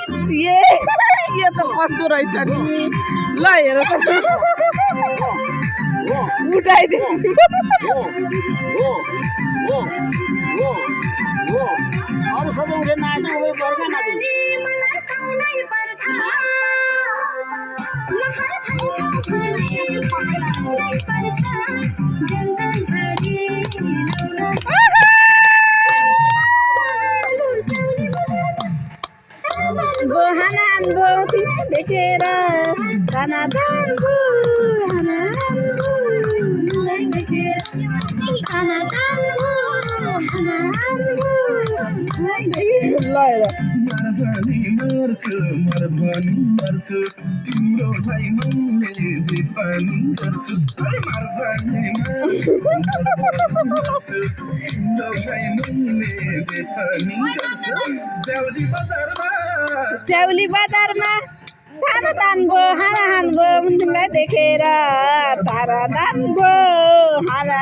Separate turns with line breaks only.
ये तो कस्तो रहेछ नि ल हेर त उठाइदिन्छु
अरू सबै उठे नाच्नु उयो बर्खा नाच्नु
हानानको देखेर खाना दानको
मर्छु तिम्रो भाइ मैले जे पनि गर्छु मर्छु तिम्रो भाइ मैले जे पनि गर्छु
स्याउली बजारमा तारा तानको हाना तिमीलाई देखेर तारा तानको हाना